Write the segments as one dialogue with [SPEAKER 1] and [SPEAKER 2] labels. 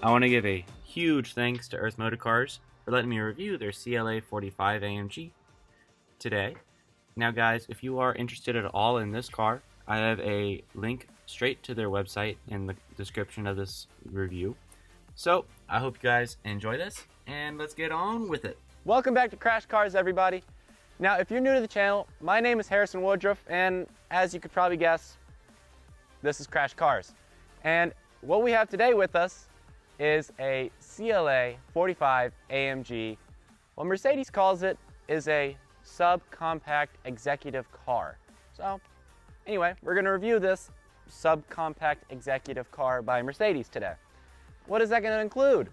[SPEAKER 1] I want to give a huge thanks to Earth Motor Cars for letting me review their CLA 45 AMG today. Now guys, if you are interested at all in this car, I have a link straight to their website in the description of this review. So, I hope you guys enjoy this, and let's get on with it.
[SPEAKER 2] Welcome back to Crash Cars, everybody. Now, if you're new to the channel, my name is Harrison Woodruff, and as you could probably guess, this is Crash Cars. And what we have today with us is a CLA 45 AMG. What Mercedes calls it is a subcompact executive car. So, anyway, we're going to review this subcompact executive car by Mercedes today. What is that going to include?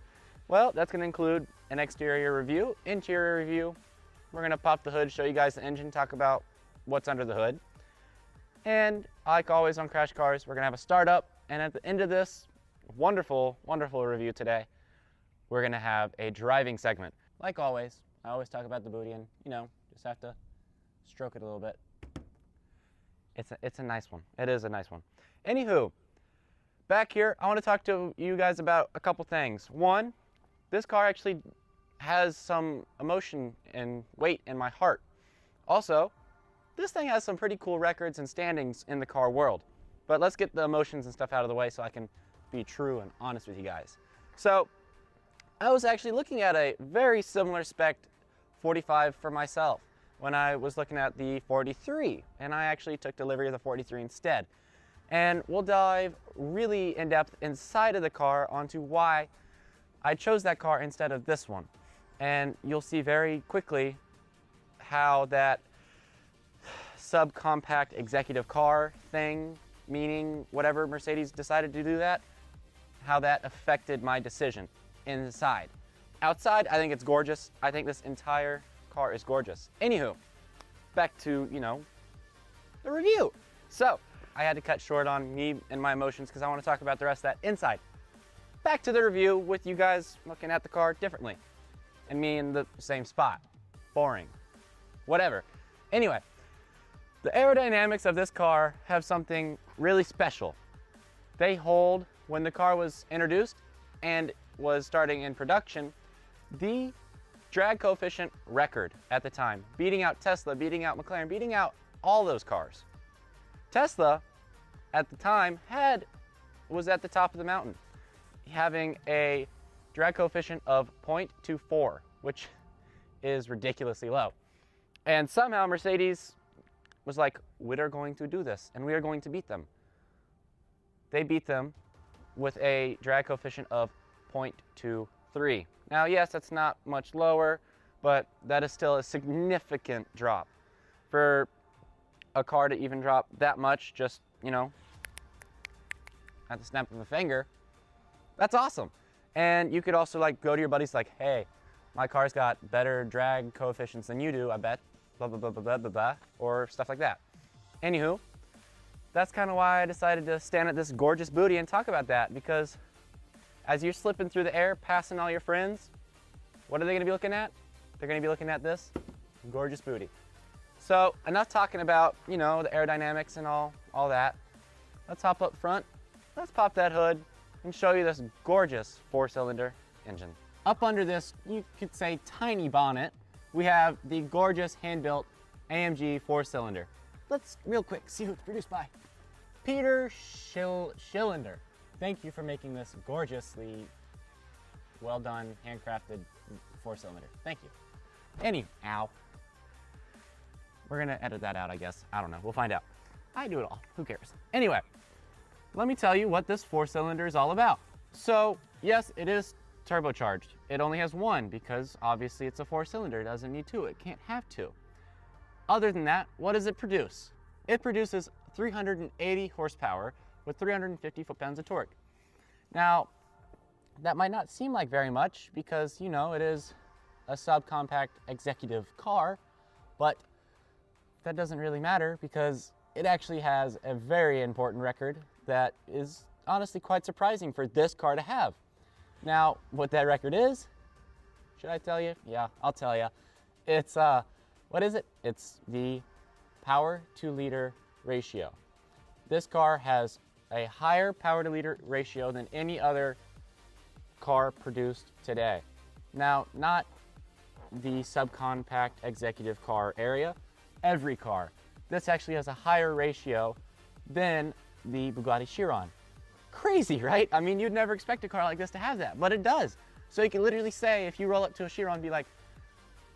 [SPEAKER 2] Well, that's going to include an exterior review, interior review. We're going to pop the hood, show you guys the engine, talk about what's under the hood. And like always on Crash Cars, we're going to have a startup. And at the end of this wonderful, wonderful review today, we're going to have a driving segment. Like always, I always talk about the booty and, you know, just have to stroke it a little bit. It's a nice one. It is a nice one. Anywho, back here, I want to talk to you guys about a couple things. One, this car actually has some emotion and weight in my heart. Also, this thing has some pretty cool records and standings in the car world. But let's get the emotions and stuff out of the way so I can be true and honest with you guys. So, I was actually looking at a very similar spec 45 for myself when I was looking at the 43, and I actually took delivery of the 43 instead. And we'll dive really in depth inside of the car onto why I chose that car instead of this one. And you'll see very quickly how that subcompact executive car thing, meaning whatever Mercedes decided to do that, how that affected my decision inside. Outside, I think it's gorgeous. I think this entire car is gorgeous. Anywho, back to, you know, the review. So, I had to cut short on me and my emotions because I want to talk about the rest of that inside. Back to the review with you guys looking at the car differently. And me in the same spot. Boring. Whatever. Anyway, the aerodynamics of this car have something really special. They hold, when the car was introduced and was starting in production, the drag coefficient record at the time, beating out Tesla, beating out McLaren, beating out all those cars. Tesla, at the time, was at the top of the mountain, having a drag coefficient of 0.24, which is ridiculously low. And somehow Mercedes was like, we are going to do this, and we are going to beat them. They beat them with a drag coefficient of 0.23. Now, yes, that's not much lower, but that is still a significant drop. For a car to even drop that much, just, you know, at the snap of a finger, that's awesome. And you could also like go to your buddies like, hey, my car's got better drag coefficients than you do, I bet, blah, blah, blah, blah, blah, blah, blah, or stuff like that. Anywho, that's kind of why I decided to stand at this gorgeous booty and talk about that, because as you're slipping through the air, passing all your friends, what are they going to be looking at? They're going to be looking at this gorgeous booty. So enough talking about, you know, the aerodynamics and all that. Let's hop up front. Let's pop that hood and show you this gorgeous 4-cylinder engine. Up under this, you could say tiny bonnet, we have the gorgeous hand-built AMG 4-cylinder. Let's real quick see who it's produced by. Peter Schillender. Thank you for making this gorgeously well done, handcrafted 4-cylinder. Thank you. Anyhow, we're gonna edit that out, I guess. I don't know, we'll find out. I do it all, who cares? Anyway, let me tell you what this 4-cylinder is all about. So, yes, it is turbocharged. It only has one because obviously it's a 4-cylinder. It doesn't need two. It can't have two. Other than that, what does it produce? It produces 380 horsepower with 350 foot-pounds of torque. Now, that might not seem like very much because, you know, it is a subcompact executive car, but that doesn't really matter because it actually has a very important record that is honestly quite surprising for this car to have. Now, what that record is, should I tell you? Yeah, I'll tell you. It's, what is it? It's the power to liter ratio. This car has a higher power to liter ratio than any other car produced today. Now, not the subcompact executive car area, every car. This actually has a higher ratio than the Bugatti Chiron. Crazy, right? I mean, you'd never expect a car like this to have that, but it does. So you can literally say, if you roll up to a Chiron, be like,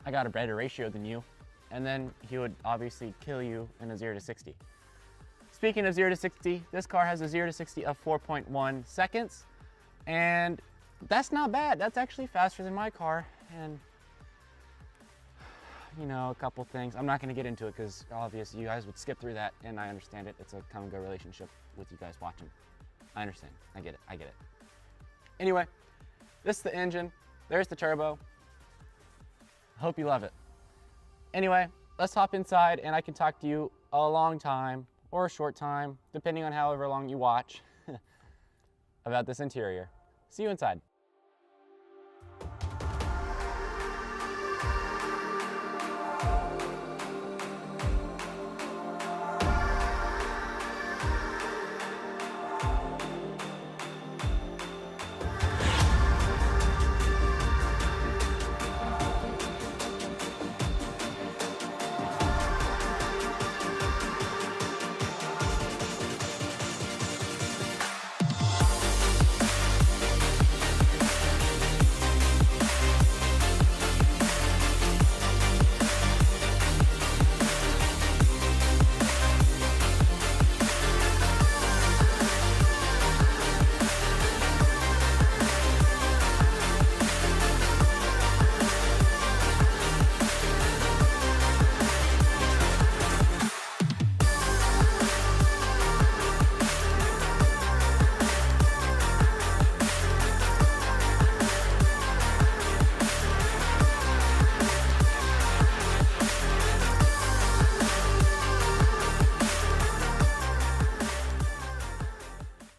[SPEAKER 2] I got a better ratio than you. And then he would obviously kill you in a 0 to 60. Speaking of 0 to 60, this car has a 0 to 60 of 4.1 seconds. And that's not bad. That's actually faster than my car. And, you know, a couple things. I'm not going to get into it because obviously you guys would skip through that, and I understand it. It's a come and go relationship with you guys watching. I understand. I get it. I get it. Anyway, this is the engine. There's the turbo. Hope you love it. Anyway, let's hop inside and I can talk to you a long time or a short time, depending on however long you watch, about this interior. See you inside.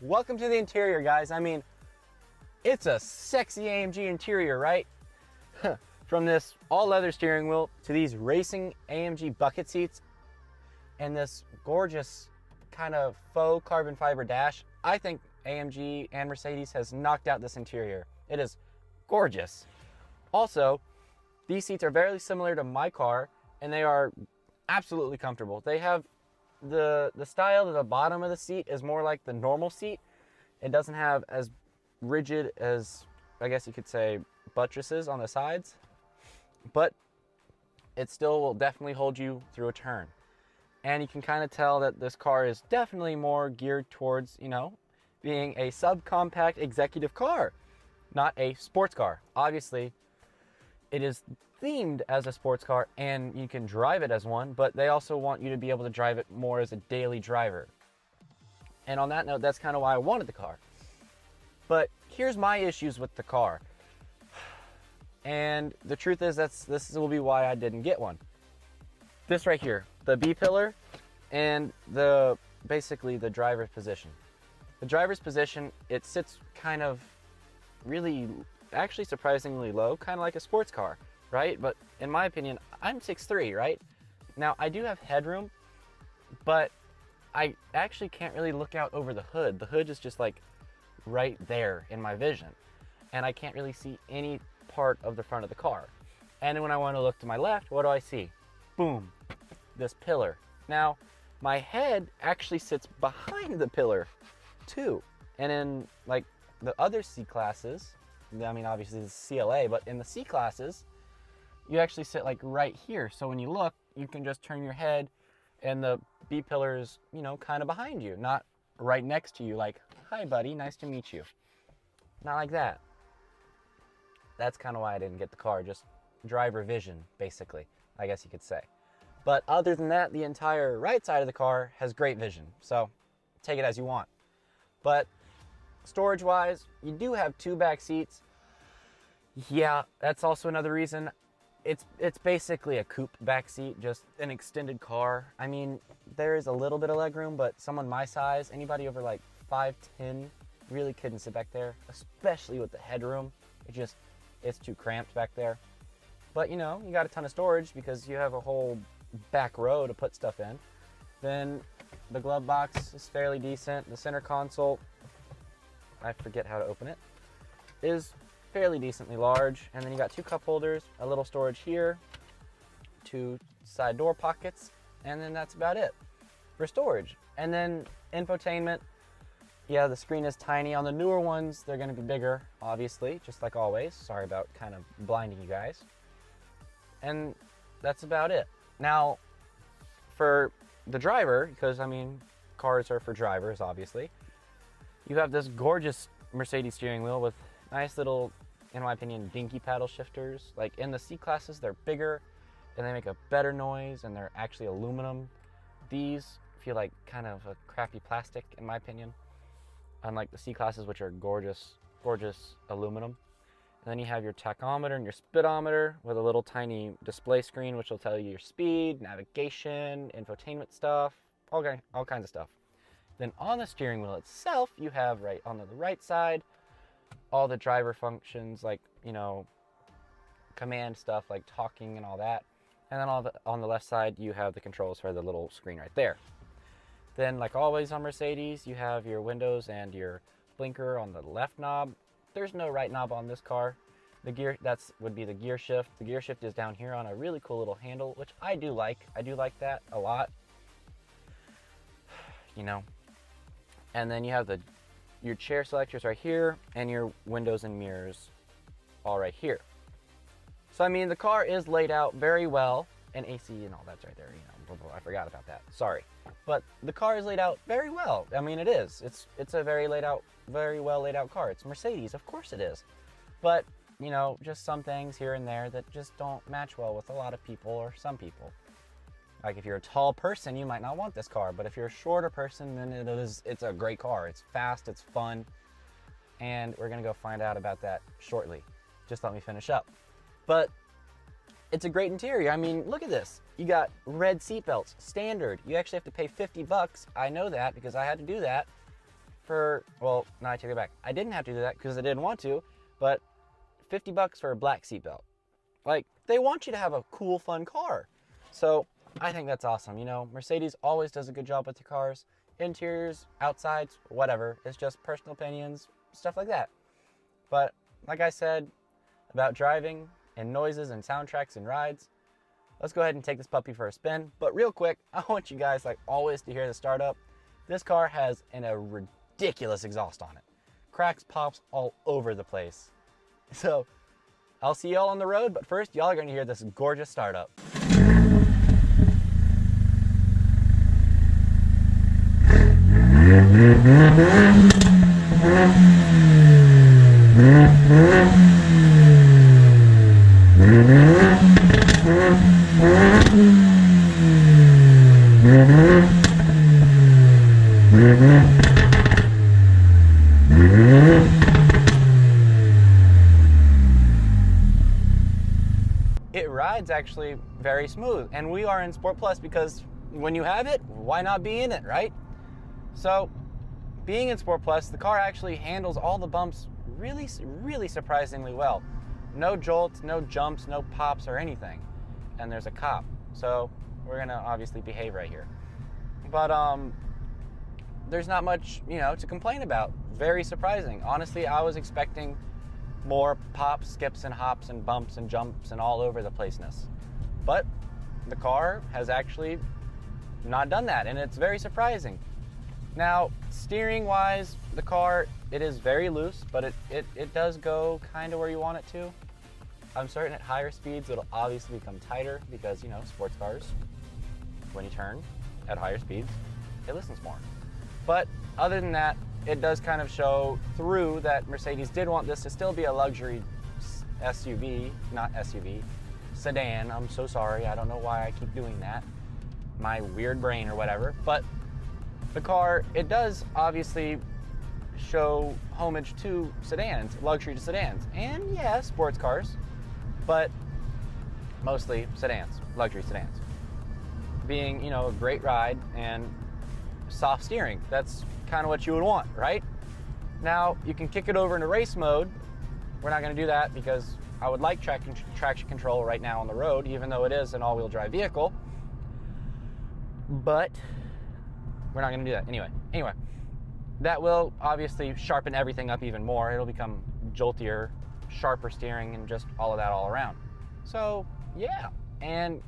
[SPEAKER 2] Welcome to the interior, guys. I mean, it's a sexy AMG interior, right? From this all leather steering wheel to these racing AMG bucket seats and this gorgeous kind of faux carbon fiber dash. I think AMG and Mercedes has knocked out this interior. It is gorgeous. Also, these seats are very similar to my car and they are absolutely comfortable. They have the style of the bottom of the seat is more like the normal seat. It doesn't have as rigid as, I guess you could say, buttresses on the sides, but it still will definitely hold you through a turn. And you can kind of tell that this car is definitely more geared towards, you know, being a subcompact executive car, not a sports car. Obviously, it is themed as a sports car and you can drive it as one, but they also want you to be able to drive it more as a daily driver. And on that note, that's kind of why I wanted the car. But here's my issues with the car. And the truth is this will be why I didn't get one. This right here, the B pillar and basically the driver's position. The driver's position, it sits kind of really, actually surprisingly low, kind of like a sports car, right? But in my opinion, I'm 6'3", right? Now I do have headroom, but I actually can't really look out over the hood. The hood is just like right there in my vision. And I can't really see any part of the front of the car. And then when I want to look to my left, what do I see? Boom, this pillar. Now, my head actually sits behind the pillar too. And in like the other C classes, I mean, obviously it's CLA, but in the C classes, you actually sit like right here. So when you look, you can just turn your head and the B pillar is, you know, kind of behind you, not right next to you like, hi buddy, nice to meet you. Not like that. That's kind of why I didn't get the car, just driver vision, basically, I guess you could say. But other than that, the entire right side of the car has great vision, so take it as you want. But storage-wise, you do have 2 back seats. Yeah, that's also another reason. It's basically a coupe back seat, just an extended car. I mean, there is a little bit of legroom, but someone my size, anybody over like 5'10", really couldn't sit back there, especially with the headroom. It's too cramped back there. But you know, you got a ton of storage because you have a whole back row to put stuff in. Then the glove box is fairly decent. The center console, I forget how to open it, is fairly decently large. And then you got 2 cup holders, a little storage here, 2 side door pockets, and then that's about it for storage. And then infotainment, yeah, the screen is tiny. On the newer ones, they're going to be bigger, obviously, just like always. Sorry about kind of blinding you guys. And that's about it. Now, for the driver, because I mean, cars are for drivers, obviously, you have this gorgeous Mercedes steering wheel with nice little, in my opinion, dinky paddle shifters. Like in the C classes, they're bigger and they make a better noise, and they're actually aluminum. These feel like kind of a crappy plastic, in my opinion. Unlike the C classes, which are gorgeous, gorgeous aluminum. And then you have your tachometer and your speedometer with a little tiny display screen, which will tell you your speed, navigation, infotainment stuff, all kinds of stuff. Then on the steering wheel itself, you have right on the right side, all the driver functions, like, you know, command stuff like talking and all that. And then on the left side, you have the controls for the little screen right there. Then, like always on Mercedes, you have your windows and your blinker on the left knob. There's no right knob on this car. The gear, would be the gear shift. The gear shift is down here on a really cool little handle, which I do like. I do like that a lot. You know. And then you have your chair selectors right here, and your windows and mirrors all right here. So, I mean, the car is laid out very well, and AC and all that's right there, you know. I forgot about that. Sorry. But the car is laid out very well. I mean, it is. It's a very well laid out car. It's Mercedes, of course it is. But, you know, just some things here and there that just don't match well with a lot of people or some people. Like if you're a tall person, you might not want this car, but if you're a shorter person, then it's a great car. It's fast, it's fun, and we're gonna go find out about that shortly. Just let me finish up. But it's a great interior. I mean, look at this. You got red seatbelts, standard. You actually have to pay $50. I know that because I had to do that well, no, I take it back. I didn't have to do that because I didn't want to, but $50 for a black seatbelt. Like, they want you to have a cool, fun car. So I think that's awesome. You know, Mercedes always does a good job with their cars. Interiors, outsides, whatever. It's just personal opinions, stuff like that. But like I said about driving and noises and soundtracks and rides, let's go ahead and take this puppy for a spin. But real quick, I want you guys, like always, to hear the startup. This car has a ridiculous exhaust on it. Cracks, pops all over the place. So I'll see y'all on the road, but first y'all are going to hear this gorgeous startup. It rides actually very smooth, and we are in Sport Plus because when you have it, why not be in it, right? So being in Sport Plus, the car actually handles all the bumps really, really surprisingly well. No jolts, no jumps, no pops or anything. And there's a cop, so we're gonna obviously behave right here. But there's not much, you know, to complain about. Very surprising. Honestly, I was expecting more pops, skips, and hops, and bumps, and jumps, and all over the placeness. But the car has actually not done that, and it's very surprising. Now, steering-wise, the car, it is very loose, but it does go kind of where you want it to. I'm certain at higher speeds, it'll obviously become tighter because, you know, sports cars, when you turn at higher speeds, it listens more. But other than that, it does kind of show through that Mercedes did want this to still be a luxury SUV, not SUV, sedan. I'm so sorry. I don't know why I keep doing that. My weird brain or whatever. But the car, it does obviously show homage to sedans, luxury to sedans. And yeah, sports cars, but mostly sedans, luxury sedans. Being, you know, a great ride and soft steering. That's kind of what you would want, right? Now, you can kick it over into race mode. We're not going to do that because I would like traction control right now on the road, even though it is an all-wheel drive vehicle. But we're not going to do that anyway. that will obviously sharpen everything up even more. It'll become joltier, sharper steering, and just all of that all around. So yeah, and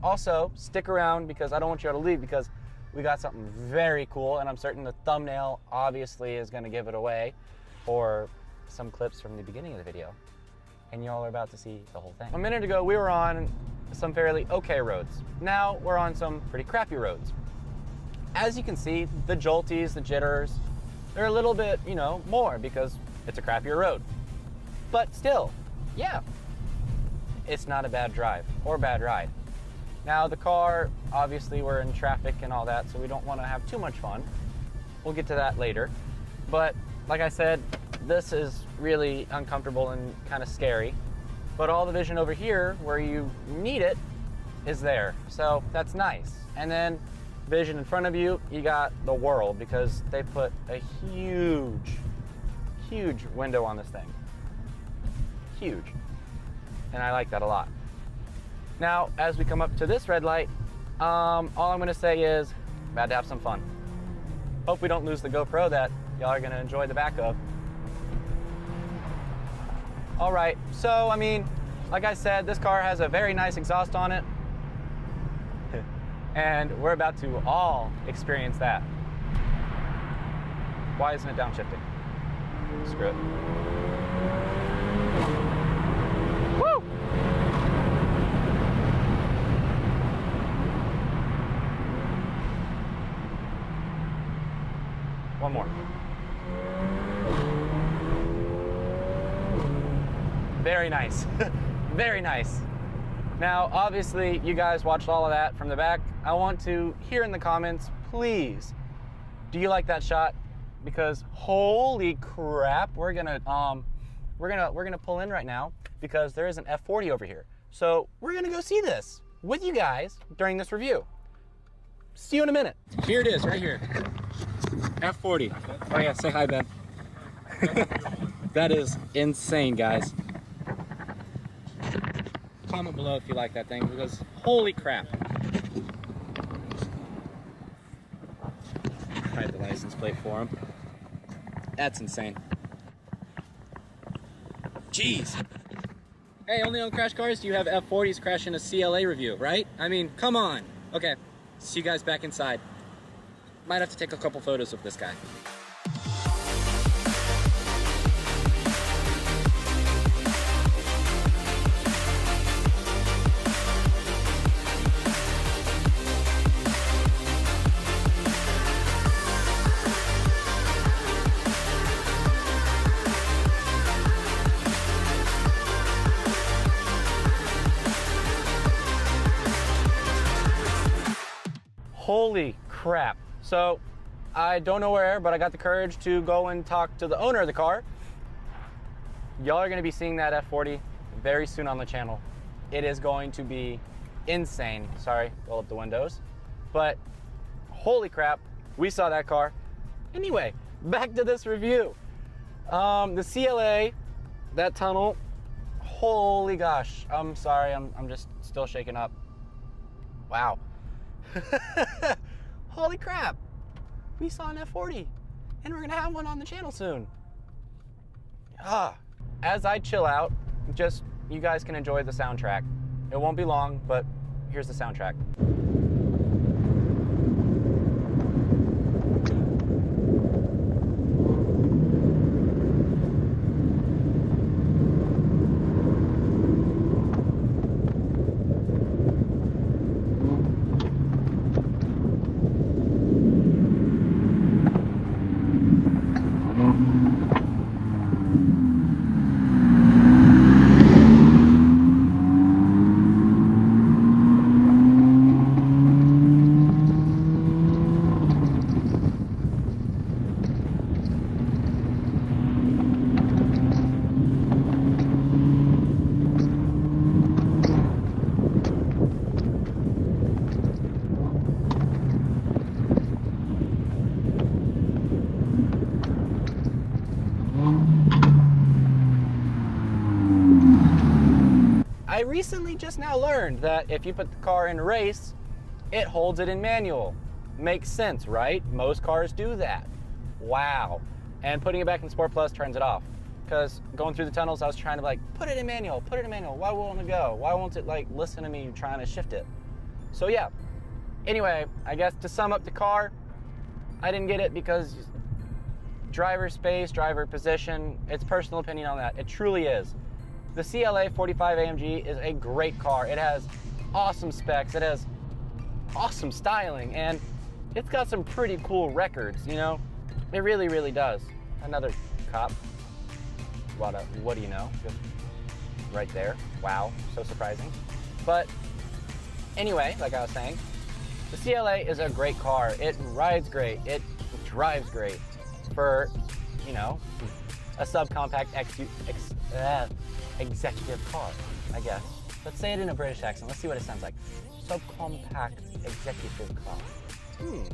[SPEAKER 2] also stick around because I don't want you all to leave, because we got something very cool, and I'm certain the thumbnail obviously is going to give it away, or some clips from the beginning of the video, and y'all are about to see the whole thing. A minute ago we were on some fairly okay roads. Now we're on some pretty crappy roads. As you can see, the jolties, the jitters, they're a little bit, you know, more because it's a crappier road. But still, yeah, it's not a bad drive or bad ride. Now the car, obviously we're in traffic and all that, so we don't want to have too much fun. We'll get to that later. But like I said, this is really uncomfortable and kind of scary. But all the vision over here, where you need it, is there. So that's nice. And then vision in front of you, you got the world, because they put a huge, huge window on this thing. Huge. And I like that a lot. Now, as we come up to this red light, all I'm gonna say is, about to have some fun. Hope we don't lose the GoPro that y'all are gonna enjoy the back of. All right, so I mean, like I said, this car has a very nice exhaust on it. And we're about to all experience that. Why isn't it downshifting? Screw it. Woo! One more. Very nice. Very nice. Now, obviously, you guys watched all of that from the back. I want to hear in the comments, please, do you like that shot? Because holy crap, we're gonna pull in right now because there is an F40 over here. So we're gonna go see this with you guys during this review. See you in a minute. Here it is, right here. F40. Oh yeah, say hi, Ben. That is insane, guys. Comment below if you like that thing, because holy crap. Hide the license plate for him. That's insane. Jeez. Hey, only on Crash Cars do you have F40s crashing a CLA review, right? I mean, come on. Okay, see you guys back inside. Might have to take a couple photos of this guy. Holy crap. So I don't know where, but I got the courage to go and talk to the owner of the car. Y'all are gonna be seeing that F40 very soon on the channel. It is going to be insane. Sorry, roll up the windows. But holy crap, we saw that car. Anyway, back to this review. The CLA, that tunnel, holy gosh. I'm sorry, I'm just still shaken up. Wow. Holy crap, we saw an F40 and we're gonna have one on the channel soon. As I chill out, just you guys can enjoy the soundtrack. It won't be long, but here's the soundtrack. I recently just now learned that if you put the car in race, it holds it in manual. Makes sense, right? Most cars do that. wow. And putting it back in Sport Plus turns it off. Because going through the tunnels, I was trying to like, put it in manual. Why won't it go? Why won't it like listen to me trying to shift it? So yeah. Anyway, I guess to sum up the car, I didn't get it because driver space, driver position, it's personal opinion on that. It truly is. The CLA 45 AMG is a great car. It has awesome specs. It has awesome styling, and it's got some pretty cool records, you know? It really, really does. Another cop. What do you know? Just right there. Wow, so surprising. But anyway, like I was saying, the CLA is a great car. It rides great. It drives great for, you know, a subcompact executive car, I guess. Let's say it in a British accent. Let's see what it sounds like. Subcompact executive car.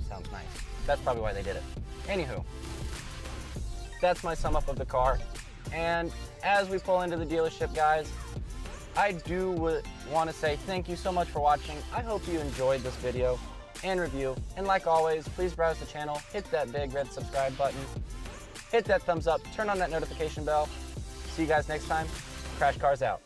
[SPEAKER 2] Sounds nice. That's probably why they did it. Anywho, that's my sum up of the car. And as we pull into the dealership, guys, I do want to say thank you so much for watching. I hope you enjoyed this video and review. And like always, please browse the channel, hit that big red subscribe button, hit that thumbs up, turn on that notification bell. See you guys next time. Crash Cars out.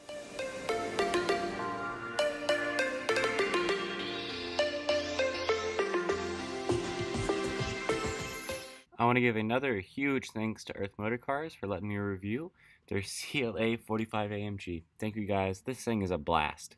[SPEAKER 1] I want to give another huge thanks to Earth Motor Cars for letting me review their CLA 45 AMG. Thank you guys. This thing is a blast.